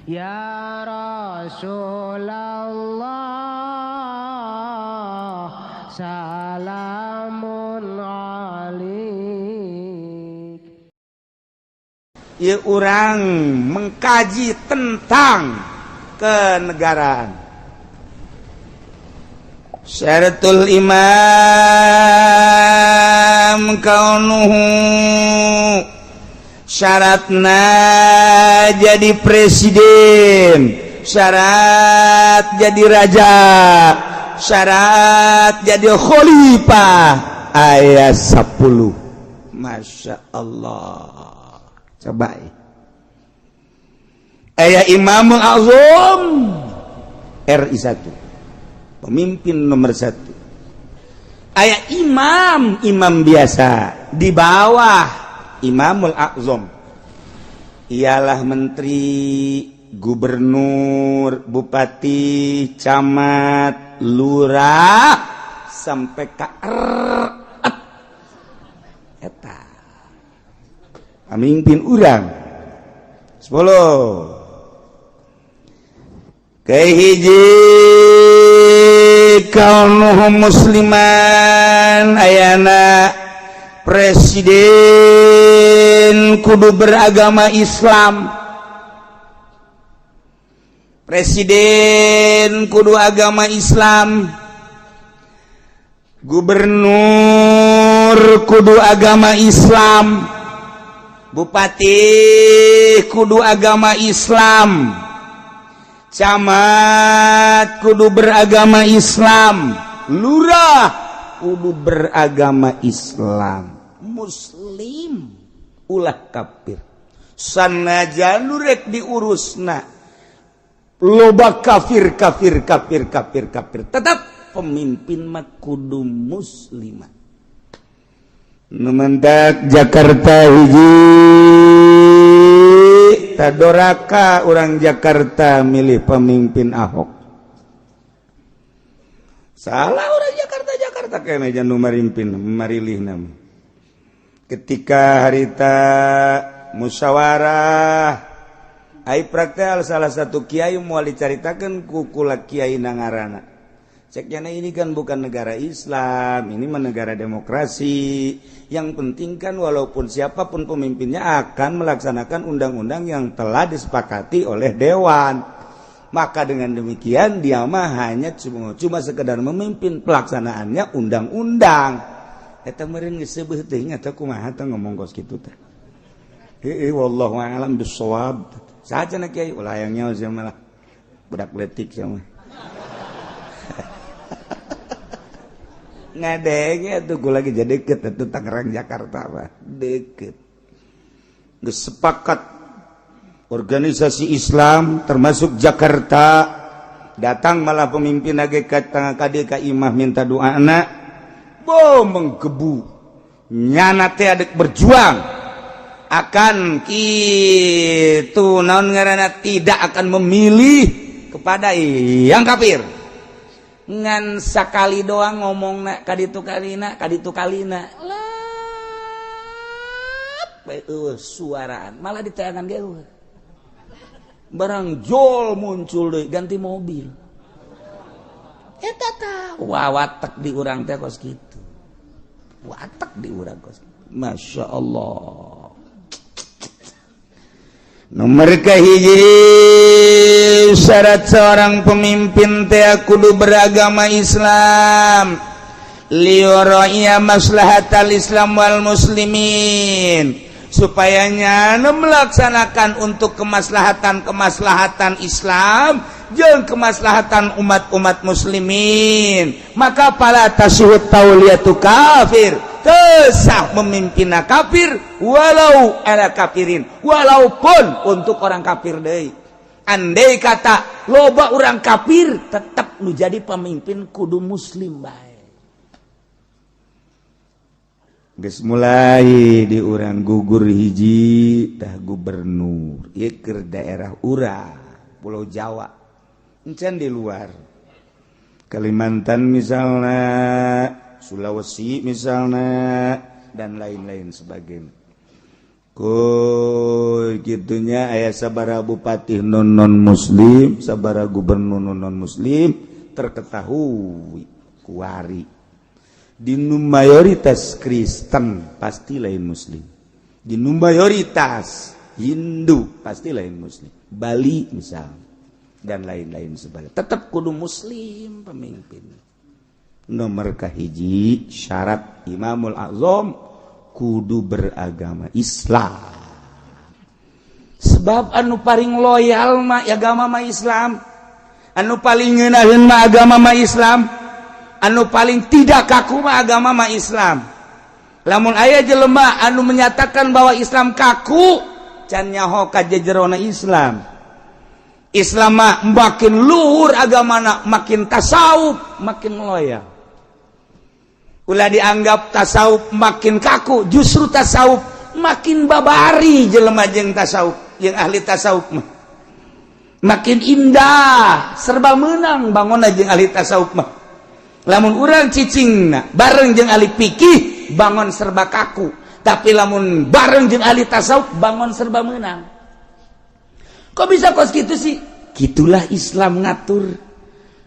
Ya Rasulullah salamun alaik. Ieu urang mengkaji tentang kenegaraan. Syaratul imam kaunuhu, syaratna jadi presiden, syarat jadi raja, syarat jadi khalifah. Ayat 10. Masya Allah. Coba ayat Imamul Azam RI 1, pemimpin nomor 1. Ayat imam biasa, di bawah Imamul Azam ialah menteri, gubernur, bupati, camat, lurah sampai ke eta pamimpin urang 10. Kahiji kaunuhum musliman, ayana presiden kudu beragama Islam. Presiden kudu agama Islam, gubernur kudu agama Islam, bupati kudu agama Islam, camat kudu beragama Islam, lurah kudu beragama Islam. Muslim ulah kafir sanajan nurek diurusna loba kafir tetap pemimpin mah kudu muslimah. Numendak Jakarta hiji tadoraka orang Jakarta milih pemimpin Ahok. Salah orang Jakarta kene jangan marimpin marilih nama. Ketika harita musyawarah ai praktek salah satu kiai moal dicaritakeun ku kula kiai nangarana. Ceknya ini kan bukan negara Islam, ini mah negara demokrasi. Yang penting kan walaupun siapapun pemimpinnya akan melaksanakan undang-undang yang telah disepakati oleh dewan. Maka dengan demikian dia mah hanya cuma sekedar memimpin pelaksanaannya undang-undang. Eta meureun geus seubeuh teuing eta kumaha teh ngomong kos kitu teh. Wallahu a'lam bissawab. Saha cenah kiai ulah hayang nyaho sia mah budak letik sia mah. Ngadenge atuh ku lagi jadi deket atuh Tangerang Jakarta mah deket. Geus sepakat organisasi Islam termasuk Jakarta datang malah pemimpin age ka dieu ka imah minta doana. Menggebu nyana teh adek berjuang akan kitu naon ngaranna tidak akan memilih kepada yang kafir. Ngan sakali doang ngomongna kaditu kalina suaraan malah di tayangan geuh barang jol muncul deui ganti mobil eta tah wawatek di urang teh kos kitu watak di urang kos Masya Allah. Nomor kahiji syarat seorang pemimpin teh kudu beragama Islam liyuraiya maslahatal Islam wal muslimin, supaya nyana melaksanakan untuk kemaslahatan Islam jeung kemaslahatan umat-umat muslimin. Maka pala tasyhud tauliyatu kafir, tesah memimpinna kafir walau ala kafirin, walaupun untuk orang kafir deui. Andai kata loba orang kafir tetap nu jadi pemimpin kudu muslim bae. Geus mulai di urang gugur hiji tah gubernur ieu keur daerah urang Pulau Jawa, encan di luar Kalimantan misalnya, Sulawesi misalnya, dan lain-lain sebagainya. gitunya aya sabaraha bupati non muslim, sabaraha gubernur non muslim terketahui kuari di mayoritas Kristen pasti lain muslim, di mayoritas Hindu pasti lain muslim, Bali misal dan lain-lain sebagainya, tetap kudu muslim pemimpin. Nomor kahiji syarat Imamul Azam kudu beragama Islam. Sebab anu paling loyal mah agama mah Islam, anu paling ngeunaheun mah agama mah Islam, anu paling tidak kaku mah agama mah Islam. Lamun aya jelema anu menyatakan bahwa Islam kaku, can nyaho ka jejerona Islam. Islam mah makin luhur agamana, makin tasawuf, makin loyal. Ulah dianggap tasawuf makin kaku, justru tasawuf makin babari jelema jeung tasawuf, jeung ahli tasawuf mah. Makin indah, serba meunang bangunna jeung ahli tasawuf mah. Lamun urang cicingna bareng jeung ahli fikih bangun serba kaku, tapi lamun bareng jeung ahli tasawuf bangun serba meunang. Kok bisa kos gitu sih? Gitulah Islam ngatur.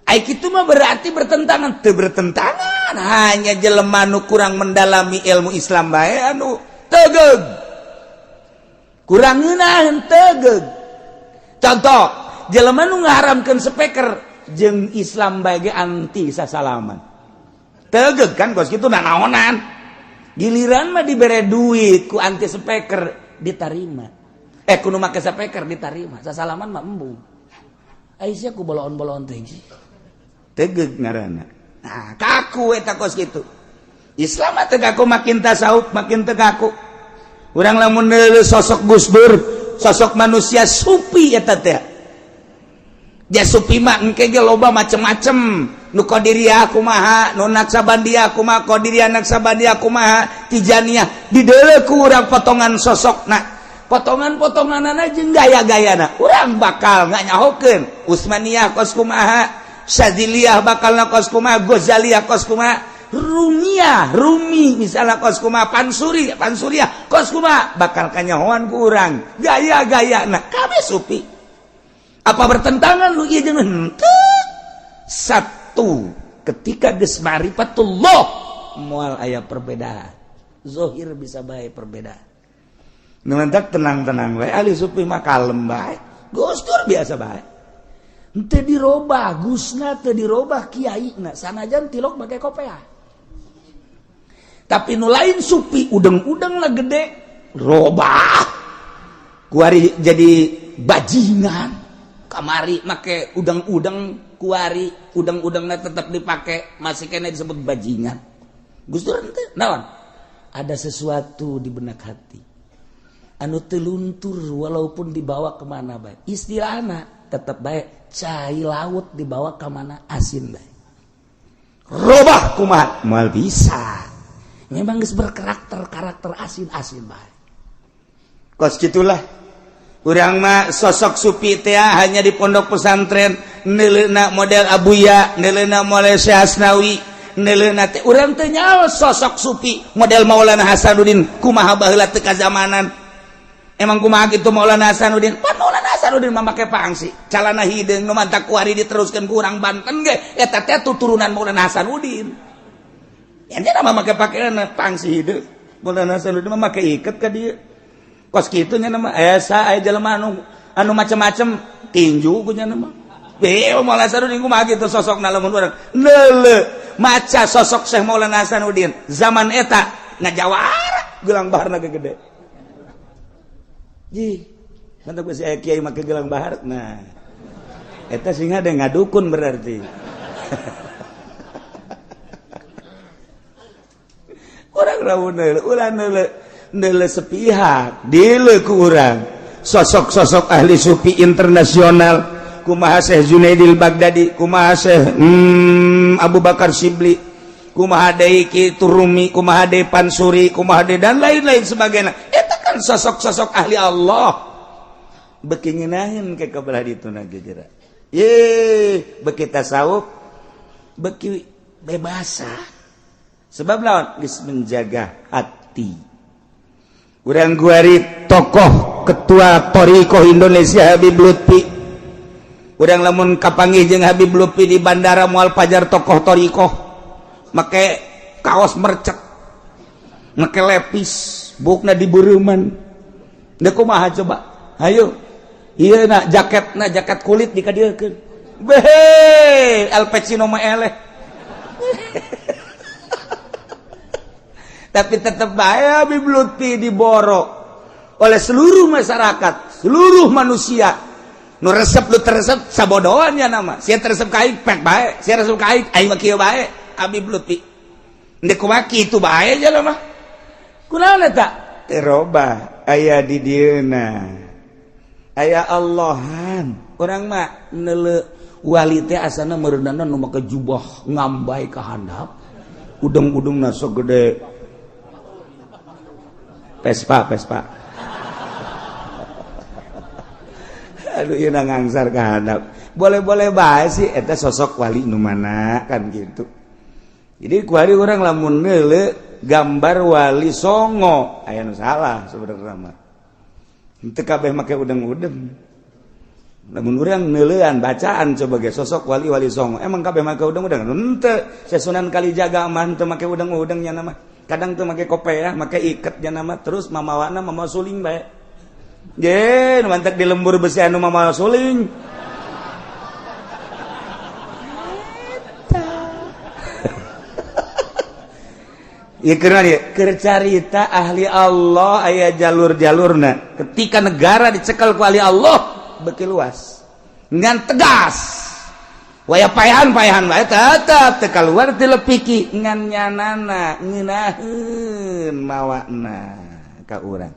Ai kitu mah berarti bertentangan, teu bertentangan, hanya jelema nu kurang mendalami ilmu Islam bae anu tegeug. Kurang ngeunaheun tegeug. Contoh, jelema nu ngaharamkeun speaker jeung Islam bae ge anti sasalaman. Tegeug kan kos kitu nanaonan. Giliran mah dibere duit ku anti speaker ditarima. Kudu make speaker ditarima, sasalaman mah embung. Aisyah ku boloon-boloon teh sih. Tegeug ngaranna. Nah, kaku eta kos kitu. Islam mah teu kaku, makin tasawuf makin teu kaku. Urang lamun neuleuh sosok Gus Dur, sosok manusia supi eta teh. Ja supi mah engke ge loba macem-macem. Nu qadiriyah kumaha, nu naksabandiyah kumaha, qadiriyah naksabandiyah kumaha, tijaniyah. Dideuleuh ku urang potongan sosokna. Potongan-potonganana jeung gaya-gayana. Urang bakal nganyahokeun Utsmaniyah kos kumaha, Syadziliyah bakalna kos kumaha, Ghazaliyah kos kumaha, Rumi misalnya kos kumaha, Pansuriyah kos kumaha, bakal kanyahoan ku urang gaya-gayana kabeh supi. Apa bertentangan lu ieu jeung henteu? Satu, ketika geus ma'rifatullah moal aya perbedaan. Zahir bisa bae perbedaan. Nulantak tenang-tenang bae, ahli supi mah kalem bae. Gus Dur biasa bae. Teu dirobah, Gusna teu dirobah kiaina, sanajan tilok make kopea. Tapi nu lain supi udeng-udeng lah gede, robah. Kuari jadi bajingan. Kamari make udeng-udeng kuari, udeng-udengna tetap dipake, masih kena disebut bajingan. Gus Dur teh naon? Ada sesuatu di benak hati. Anu teu luntur walaupun dibawa kemana baik. Istilahna tetap baik, cai laut dibawa kemana asin baik. Robah kumaha moal bisa. Memang geus berkarakter asin-asin baik. Kos gitulah. Urang mah sosok supi teh hanya di pondok pesantren, neuleuhna model Abuya, neuleuhna model Syekh Asnawi, neuleuhna teh urang teh nyaho sosok supi model Maulana Hasanuddin kumaha baheula teu kazamanan. Emang kumaha kitu Maulana Hasanuddin? Pan Maulana Hasanuddin mah make pangsi. Calana hideung nu mantak kuari diteruskeun ku urang Banten ge eta teh turunan Maulana Hasanuddin. Ente mah make pakaian pangsi hideung. Maulana Hasanuddin mah make iket ka dieu. Kos kitu nya mah asa aya jelema anu macem-macem tinju ku nya mah. Beo Maulana Hasanuddin kumaha kitu sosokna lamun urang. Neuleuh maca sosok Syekh Maulana Hasanuddin zaman eta ngajawara gelang baharna gede. Ji, mantap si kiai make gelang bahar. Nah, eta sing ada ngadukun berarti. Orang lamun ulah neuleuh sepihak, dileul ku urang. Sosok-sosok ahli sufi internasional, kumaha Syekh Junaidil Baghdadi, kumaha Syekh Abu Bakar Shibli, kumaha deui kitu Rumi, kumaha deui Pansuri, kumaha deui dan lain-lain sebagainya. Sosok-sosok ahli Allah beki ngeunaheun ke kabelah dituna gejeura. Beki tasawuf, beki bebasa. Sebab lawan geus menjaga hati. urang guari tokoh ketua Thariqah Indonesia Habib Lutfi. Urang lamun kapanggih jeung Habib Lutfi di bandara moal pajar tokoh Thariqah make kaos mercek, make lepis, bukna dibeureumman. Da kumaha coba? Hayu. Ieu na jaket kulit dikadiekeun. Beh, Al Pacino mah eleh. Tapi tetap bae Habib Lutfi diboro oleh seluruh masyarakat, seluruh manusia. Nu resep lu teresep sabodoannya nama. Sia teresep kain pek bae, sia resep kain aing mah kieu bae Habib Lutfi. Ndek kumaha kitu bae jalan mah. Kunaon eta? Terobah aya di dieuna. Aya Allahan. Urang mah neuleuh wali teh asana meureunana nu make jubah ngambai ka handap. Udeng-udengna segede Vespa. Aduh ieu ngangsar ka handap. Boleh-boleh bae sih eta sosok wali nu mana kan gitu. Jadi kuari urang lamun neuleuh gambar wali songo aya nu salah sebenarnya mah. Henteu kabeh make udeng-udeng. Lamun urang neuleuan bacaan coba ge sosok wali-wali songo. Emang kabeh make udeng-udeng? Henteu. Saya Sunan Kalijaga mah henteu make udeng-udeng nya nama. Kadang teu make kopiah, make iket nya nama terus mamawana mamawa suling bae. Ye, nu mantek di lembur besi anu mamawa suling. Ya karena dia kercarita ahli Allah aya jalur-jalurna. Ketika negara dicekal ku ahli Allah beki luas ngan tegas waya payahan wae tetep teu kaluar ti lepiki ngan nyanana ngeunaheun mawakna ka urang.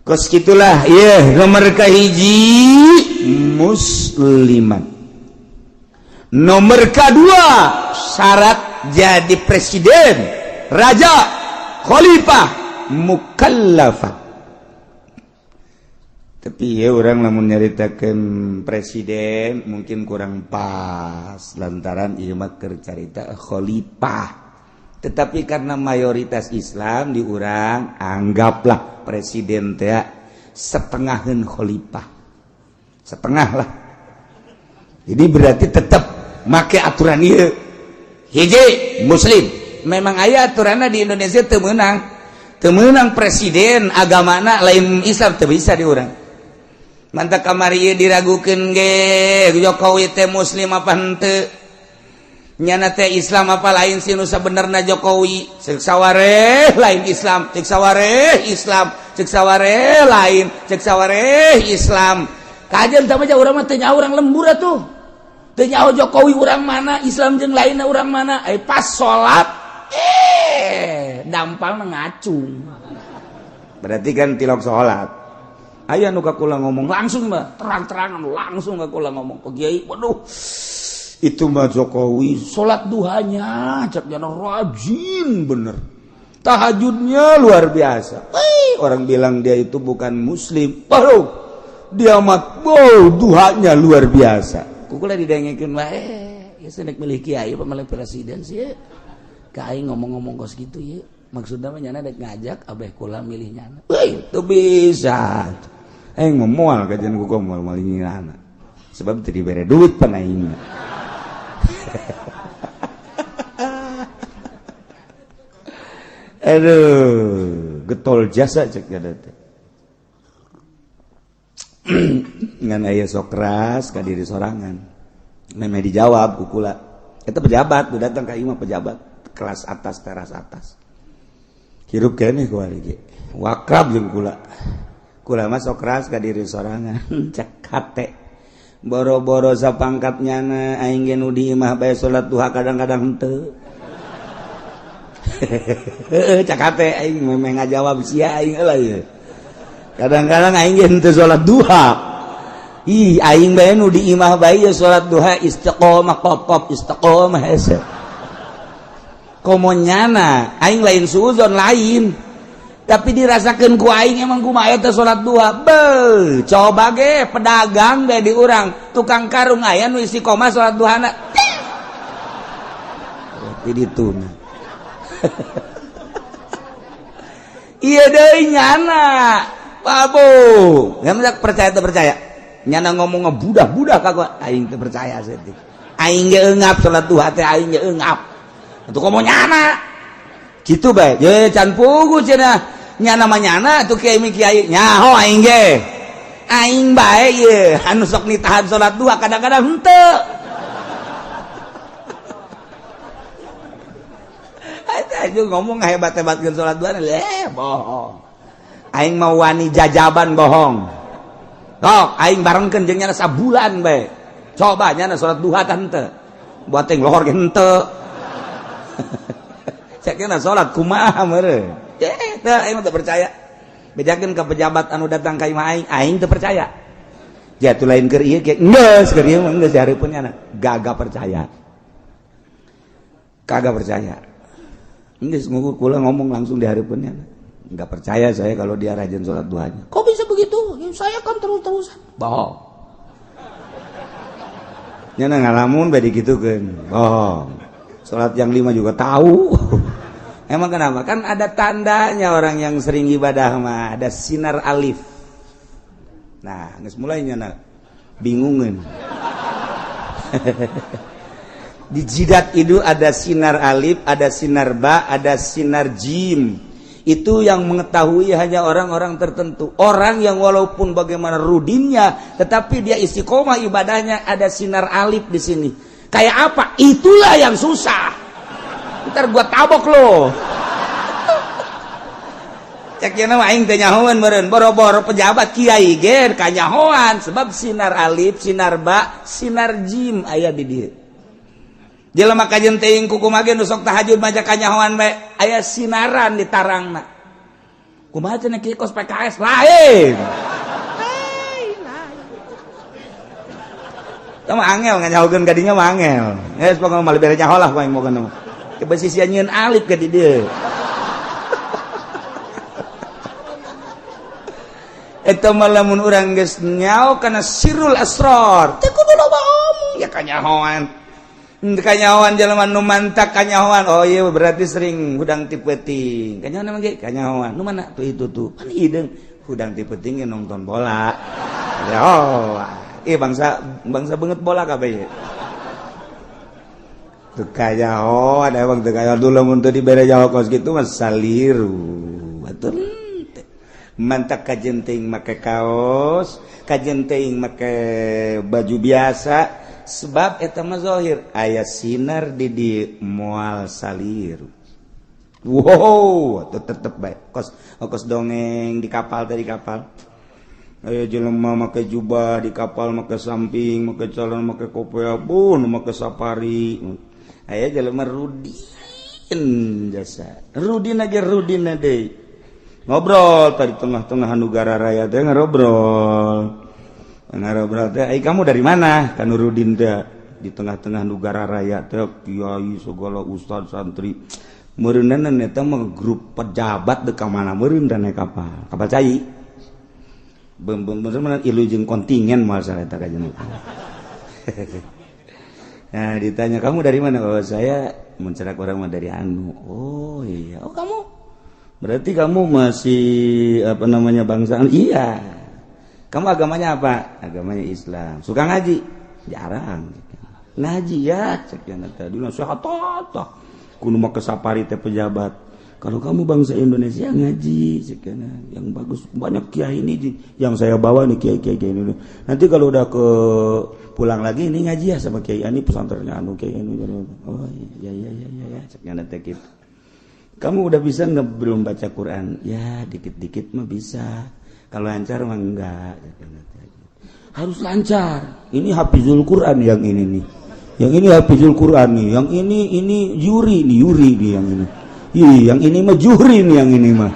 Kos kitulah ieu nomor kahiji musliman. Nomor kedua syarat jadi presiden, raja, khalifah, mukallafah. Tapi ya orang lamun nyaritakeun presiden mungkin kurang pas lantaran ieu mah keur carita khalifah. Tetapi karena mayoritas Islam di urang anggaplah presiden teh setengaheun khalifah. Setengah lah. Jadi berarti tetap make aturan ieu. Hiji muslim. Memang aya aturanna di Indonesia teu meunang. Teu meunang presiden agamana lain Islam teu bisa di urang. Mantap kamari diragukeun ge Jokowi teh muslim apa henteu nyana teh Islam apa lain sih nu sabenerna Jokowi ceuk sawareh lain Islam ceuk sawareh Islam ceuk sawareh lain ceuk sawareh Islam kajen teh mah urang mah teu nyaho urang lembur atuh teu nyaho Jokowi urang mana Islam jeung lainna urang mana pas salat dampalna ngacung berarti kan tilok salat. Aya nu ka kula ngomong langsung mah terang-terangan langsung ka kula ngomong ke Kiai, waduh itu mah Jokowi salat duhanya cak jana rajin bener. Tahajudnya luar biasa. Orang bilang dia itu bukan muslim. Waduh dia mah duhanya luar biasa. Kukula didengekeun wae ya sedek milih kiai apa milih presiden sih. Kai ngomong-ngomong kos gitu ya. Maksudnya mah nyana dek ngajak abeh kula milih nyana. Itu bisa. Moal kajian kuku moal malingina sebab teu dibere duit pan aing. Aduh, getol jasa cek kada teh. Ngan aya sok keras ka diri sorangan. Meme dijawab ku kula. Eta pejabat, udah datang ka imah pejabat kelas atas teras atas. Hirup keneh ku ari ge. Wakrab jeung kula. Kula mah sok keras ka diri sorangan cek hate boro-boro sapangkatnya na aing ge nu di imah bae salat duha kadang-kadang henteu cek hate aing memang ngajawab sia aing heula ieu kadang-kadang aing ge henteu salat duha aing bae nu di imah bae ya salat duha istiqomah pop istiqomah hese komonyana aing lain suuzon lain tapi dirasakan ku aing emang kumaha teh salat duha be coba ge pedagang bae di urang tukang karung aya nu istiqomah salat duhana jadi tuna iya deui nyana babu nggak percaya teu percaya nyana ngomong budak-budak kagak aing teu percaya seutik aing ge eungap salat duha teh aing ge eungap atuh komo nyana kitu bae ye can pugu cenah nyana mah nyana atuh kiai kiai nyaho aing ge aing bae ye anu sok nitahan salat duha kadang-kadang henteu aja ngomong hebat-hebatkeun salat duha bohong aing mau wani jajaban bohong sok aing barengkeun jeung nyana sabulan bae coba nyana salat duha tah henteu buat teh lohor ge henteu sakena salat kumaha meureun teu aing teu percaya bedakeun ka pejabat anu datang ka imah aing teu percaya jatuh lain keur ieu ge geus keur ieu mah geus dihareupeun nyana gagah percaya kagak percaya geus ngukur kula ngomong langsung dihareupeun nyana enggak percaya saya kalau dia rajin salat duhanya. Kok bisa begitu? Ya, saya kan terus-terusan. Bohong. Nyana ngalamun bae digitukeun. Bohong. Salat yang 5 juga tahu. Emang kenapa? Kan ada tandanya orang yang sering ibadah mah, ada sinar alif. Nah, geus mulai nyana bingungeun. Di jidat itu ada sinar alif, ada sinar ba, ada sinar jim. Itu yang mengetahui hanya orang-orang tertentu. Orang yang walaupun bagaimana rudinnya, tetapi dia istiqomah ibadahnya ada sinar alif di sini. Kayak apa? Itulah yang susah. Ntar gua tabok lo. Cek yana aing teh nyahoan meureun boro-boro pejabat kiai ge kanyahoan sebab sinar alif, sinar ba, sinar jim aya di dieu. Jelema kajen teuing kukumaha ge nu sok tahajud maca kanyahoan bae aya sinaran di tarangna. Kumaha cenah kieu kos PKS lain. Tama angel nganyahokeun ka dinya mah angel. Geus pokona mah bere nyaho lah paling moga mah. Coba sisian nyieun alif ka di dieu. Eta mah lamun urang geus nyaho kana sirrul asrar. Teu kudu loba omong ya kanyahoan. Kanyahoan jelema nu mantak kanyahoan oh iya berarti sering hudang ti peuting kanyahoan emang ge kanyahoan nu mana tuh itu tuh pan hideung hudang ti peuting nonton bola ya oh bangsa beungeut bola kabeh teu kanyahoan emang teu kanyahoan dulu mun teu dibere jaho kos kitu mah saliru batur mantak kajen teuing make kaos kajen teuing make baju biasa sebab eta mah zahir aya sinar di moal salir. Wow, tetep bae. Kos dongeng di kapal tadi kapal. Aya jelema make jubah di kapal make samping, make celana, make kopea, bun make safari. Aya jelema rudin jasa. Rudin aja rudin deui. Ngobrol tadi tengah-tengah negara raya teh ngobrol. Ngobrol teh, kamu dari mana? Kan Nurudin teh di tengah-tengah negara raya teh kiai segala ustaz santri. Meureunna eta mah grup pejabat teu ka mana meureun dan naik kapal. Kapal cai. Bener-bener ilu jeung kontingen moal sareta ka jeneng. Nah, ditanya kamu dari mana? Oh, saya mencerak orang mah dari anu. Oh, iya. Oh, kamu. Berarti kamu masih apa namanya bangsaan? Iya. Kamu agamanya apa? Agamanya Islam. Suka ngaji? Jarang. Ngaji ya, cekian tadi nasihat tata. Kudu mah ke safari teh pejabat. Kalau kamu bangsa Indonesia ngaji, cekian yang bagus banyak kiai ini yang saya bawa nih kiai-kiai ini. Nanti kalau udah ke pulang lagi ini ngaji ya sama kiai ini pesantrennya anu kiai ini. Oh iya cekian teh gitu. Kamu udah bisa nggak belum baca Quran? Ya dikit-dikit mah bisa. Kalau lancar mah enggak. Harus lancar. Ini hafizul Quran yang ini nih. Yang ini hafizul Quran nih. Yang ini Yuri nih yang ini. Yang ini mah Juhri nih yang ini mah.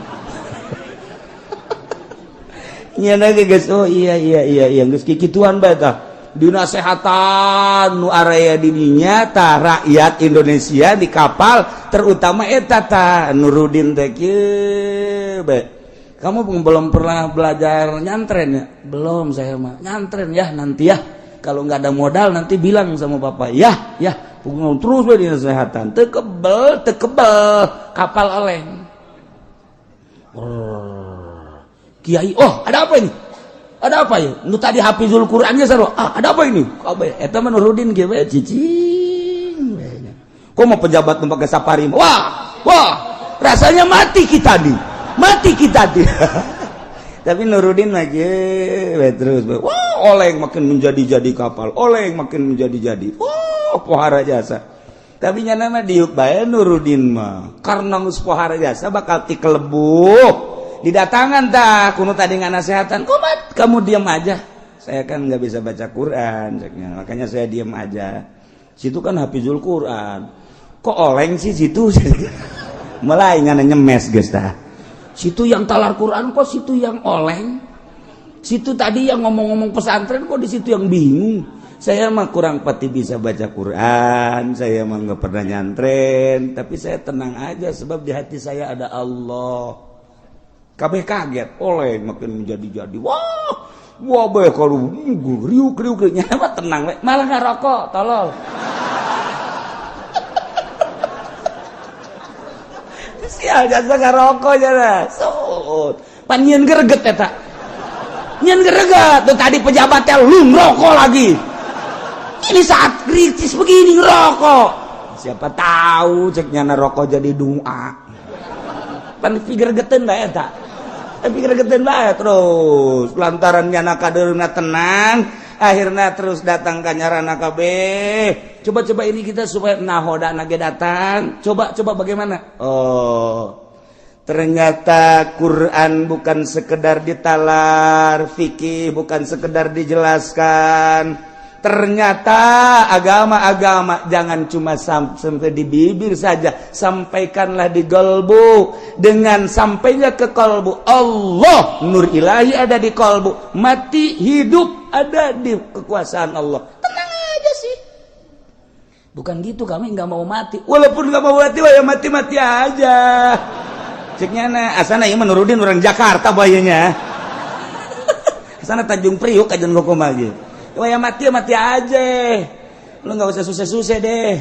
Nya guys. Oh iya geus kikituan bae tah. Dinasehatan nu area di dinya tah rakyat Indonesia di kapal terutama eta tah Nurudin teh kieu bae. Kamu belum pernah belajar nyantren ya? Belum saya mah. Nyantren ya nanti ya. Kalau nggak ada modal nanti bilang sama bapak. Ya. Terus be dinasehatan. Teu kebel kapal oleng. Kiai, oh ada apa ini? Ada apa ya? Nu tadi hafizul Qur'annya saru. Ada apa ini? Kabeh eta mah Nurudin ge we cicing. Kok mau pejabat nu pakai safari? Wah, rasanya mati kita nih. Tapi Nurudin lagi terus. Wah, oleng makin menjadi-jadi kapal. Oleng makin menjadi-jadi. Wah, pohara jasa. Tapi nya nama diuk bae Nurudin mah. Karena geus pohara jasa bakal tikelebuh. Didatangan dah kuno tadi nganasehatan. Komat kamu diam aja. Saya kan nggak bisa baca Quran, makanya saya diam aja. Situ kan hafizul Quran. Kok oleng sih situ? Mulai ngana nyemes guys dah. Situ yang talar Quran kok situ yang oleng. Situ tadi yang ngomong-ngomong pesantren kok di situ yang bingung. Saya mah kurang pati bisa baca Quran, saya mah nggak pernah nyantren, tapi saya tenang aja sebab di hati saya ada Allah. Kabeh kaget, oleh makin menjadi-jadi. Wah be kalau riuk-riuk mah tenang we, malah ngarokok, tolol. Sial jasa ngarokok jana. Sut. Pan nyeun greget eta. Nyeun greget, tuh tadi pejabatnya lu ngerokok lagi. Ini saat kritis begini ngerokok. Siapa tahu ceknya ngerokok jadi doa. Pan pikir geten bae eta. Pikir geten bae terus lantaran nyana kadeurna tenang, akhirnya terus datang ka nyarana kabeh. Coba ini kita supaya nahoda nage datang. Coba bagaimana? Oh. Ternyata Quran bukan sekedar ditalar, fikih bukan sekedar dijelaskan. Ternyata agama-agama jangan cuma sampai di bibir saja, sampaikanlah di kalbu. Dengan sampainya ke kalbu Allah, nur ilahi ada di kalbu, mati hidup ada di kekuasaan Allah. Tenang aja sih. Bukan gitu, kami nggak mau mati. Walaupun nggak mau mati, ya mati aja. Ceknya asana ieu menurudin orang Jakarta bayanya. Asana Tanjung Priok kajian kokom aja. Wah mati aja. Lu nggak usah susah-susah deh.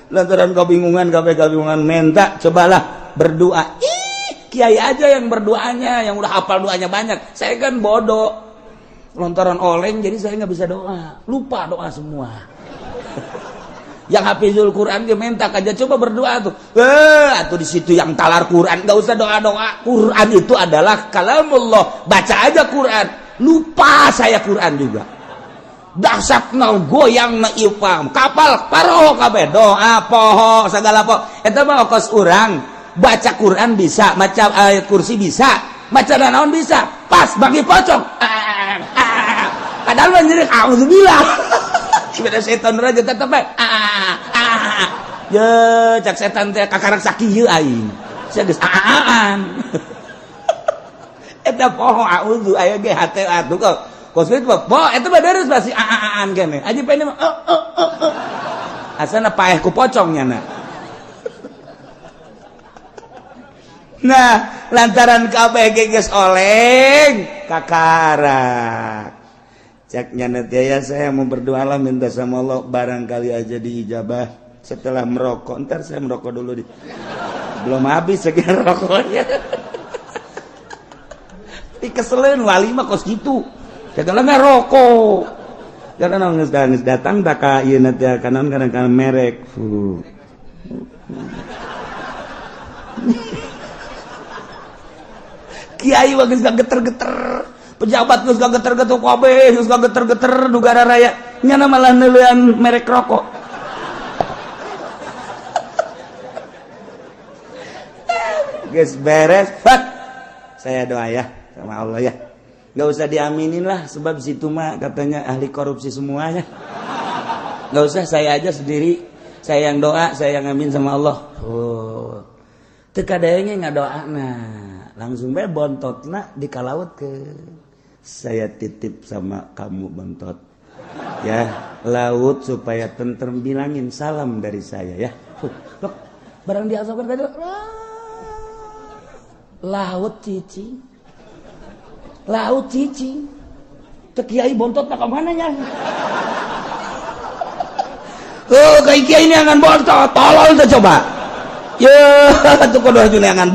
Lantaran kebingungan minta cobalah berdoa. Kiai aja yang berdoanya, yang udah hafal doanya banyak. Saya kan bodoh. Lantaran oleng jadi saya nggak bisa doa. Lupa doa semua. Yang hafizul Quran dia minta aja coba berdoa tuh. Atau di situ yang talar Quran enggak usah doa-doa. Quran itu adalah kalamullah. Baca aja Quran. Lupa saya Quran juga. Dahsatna goyang na ifam. Kapal paroh kabeh doa poho segala poho. Eta mah ongkos urang. Baca Quran bisa, maca ayat kursi bisa, maca naon bisa. Pas bagi pocong. Padahal menjerit auzubillah. Ibada setan raja tetep ya cak setan teh kakarak sakieu aing sia geus aan eta poho auzu aya ge hate atuh kok kosbit po eta mah beres basi aan kene aji pene mah asana paeh ku pocongnya nah lantaran kabeh geus oleng kakarak. Caknya nanti ya saya mau berdoalah minta sama Allah barangkali aja diijabah setelah merokok. Ntar saya merokok dulu belum habis sekian rokoknya. Dikeselin wali mah kos gitu. Jangan rokok. Karena nangis datang tak ieu nanti kanan merek. Kiai bagus gak geter-geter. Pejabat geus gak geter-geter kabeh, geus gak geter-geter negara raya. Nya malah neulean merek rokok. Geus beres, fat. Saya doa ya sama Allah ya. Enggak usah diaminin lah sebab situ mah katanya ahli korupsi semuanya. Enggak usah, saya aja sendiri. Saya yang doa, saya yang amin sama Allah. Oh. Teu kadaenge ngadoana. Langsung bae bontotna dikalautkeun. Saya titip sama kamu bontot ya laut supaya tentrem, bilangin salam dari saya ya. Loh, barang diasokan tadi laut cicing tekiai bontot nak kemana ya? Kayak kiai ini akan bontot tolol tuh coba ya tuh kudu julengan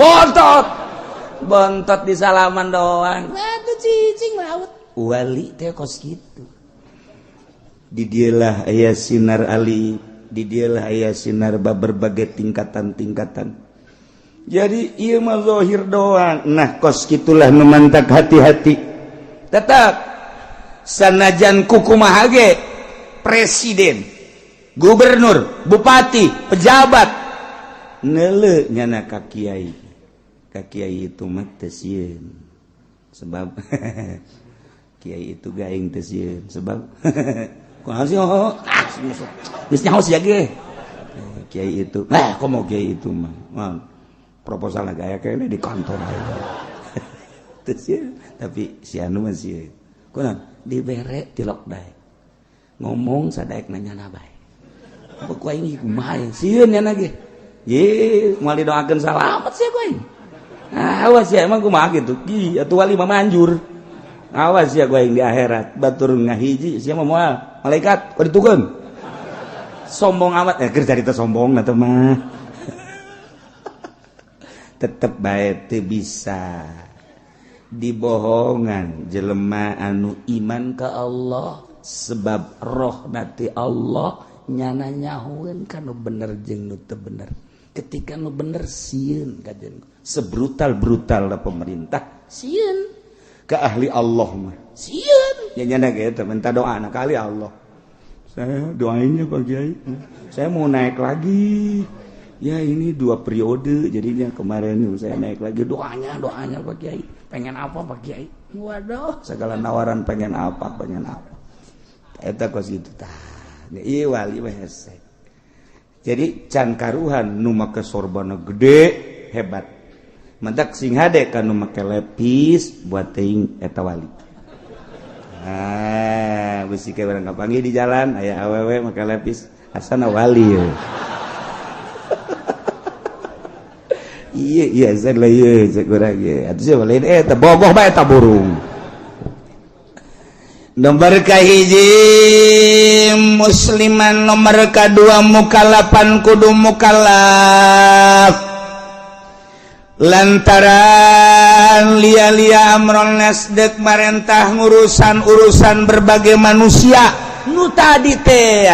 bontot di salaman doang tuh cicing laut wali teh kos gitu di dialah aya sinar ali di dialah aya sinar berbagai tingkatan-tingkatan jadi ieu mah zahir doang nah kos gitulah nu mantak hati-hati tetap sanajan kukumaha ge presiden gubernur bupati pejabat neuleuh nyana ka kiai itu mah teu sieun sebab kiai itu gaing teu sieun sebab kunaon sih geus nyaho sia ge kiai itu komo kiai itu mah proposal gaya kayaknya di kantor teu sieun tapi si anu mah sieun kunaon dibere tilok daek ngomong sadaek nanya bae pok aing kumaha sieun nyana ge ye moal didoakeun salamet sia ku aing awas ya emang kumaha kitu atuh wali mah manjur awas ya ku aing di akhirat batur ngahiji sia mah moal malaikat kok ditukeun sombong amat keur carita sombong na teh mah tetep bae teu bisa dibohongan jelema anu iman ka Allah sebab roh nati Allah nyana nyahueun kana bener jeung nu teu bener ketika nu bener sieun kajen sebrutal-brutal da pemerintah sieun ka ahli Allah mah sieun nya nyana ge teh minta doa na ka ahli Allah saya doainnya Pak Kiai saya mau naik lagi ya ini 2 periode jadinya kemarin saya naik lagi doanya Pak Kiai pengen apa Pak Kiai waduh segala nawaran pengen apa eta kos gitu tah ieu wali mah hese jadi can karuhan nu make sorbana gede hebat mentak sing hade ka nu make lepis buat teuing eta wali bisi ke barang kapanggih di jalan aya awewe make lepis asana wali ya iya saya ieu cek urang ge atuh sia lain eta bogoh bae eta burung nomor kahiji musliman nomor kadua mukallafan kudu mukallaf lantaran lia-lia amron nasdek marentah urusan berbagai manusia nu tadi teh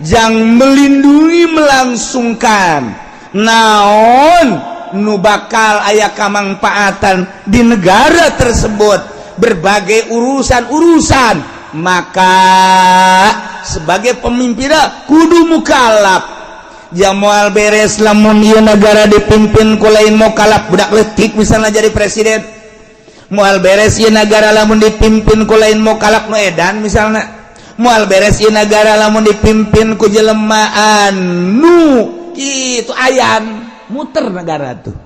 jang melindungi melangsungkan naon nu bakal aya kamangpaatan di negara tersebut berbagai urusan maka sebagai pemimpin kudu mukallaf jamual beres lamun ieu negara dipimpin ku lain mukallaf budak leutik misalnya jadi presiden moal beres ieu negara lamun dipimpin ku lain mukallaf nu edan misalnya moal beres ieu negara lamun dipimpin ku jelema anu kitu ayan muter negara tuh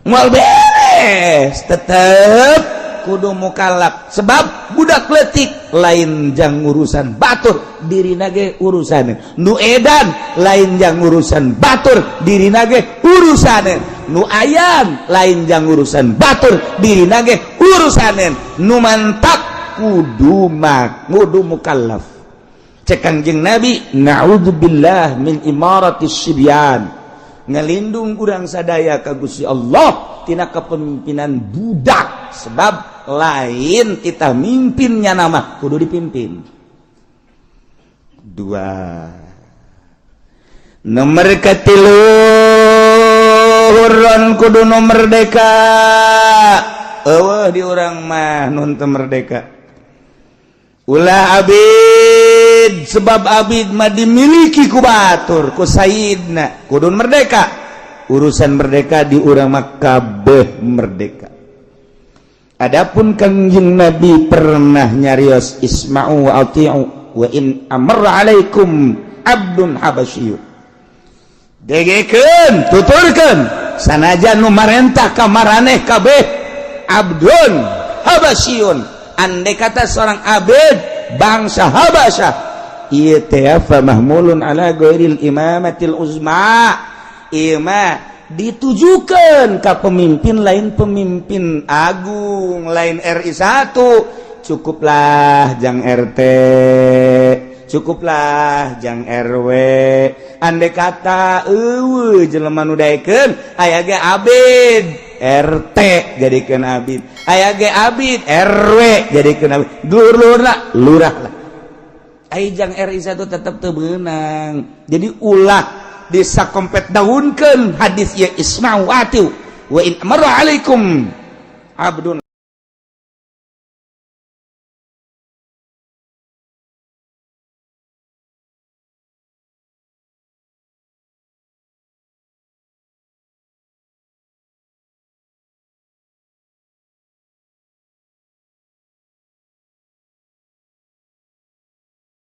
moal beres tetep kudu mukallaf sebab budak leutik lain jang urusan batur dirina ge urusan nu edan lain jang urusan batur dirina ge urusan nu ayan lain jang urusan batur dirina ge urusan nu mantap kudu mukallaf cek Kangjeng Nabi naudzubillah min imaratis sibyan ngelindung kurang sadaya ka Gusti Allah tina kepemimpinan budak sebab lain kita mimpinnya nama kudu dipimpin 2 nomor katilu huron kudu nu merdeka eueuh di urang mah nun teu merdeka ulah abid sebab abid mah dimiliki ku batur ku sayyidna kudu merdeka urusan merdeka di urang mah kabeh merdeka. Adapun Kangjeng Nabi pernah nyarios isma'u wa ati'u wa in amarra alaikum abdun habasyiyun degekeun tuturkeun sanajan nu marentah ka maraneh kabeh abdun habasyiyun andai kata seorang abid bangsa Habasyah ieu teh fa mahmulun ala ghairil imamatil uzma ima ditujukan ke pemimpin lain pemimpin agung lain RI 1 cukuplah jang RT cukuplah jang RW andai kata jelema nu daekeun aya ge abid RT jadikeun abid aya ge abid RW jadikeun abid lurah lah ai jang RI satu tetep teu beunang jadi ulah disakompet daunkeun hadis ieu isma'u atiu wa in amara alaikum abdun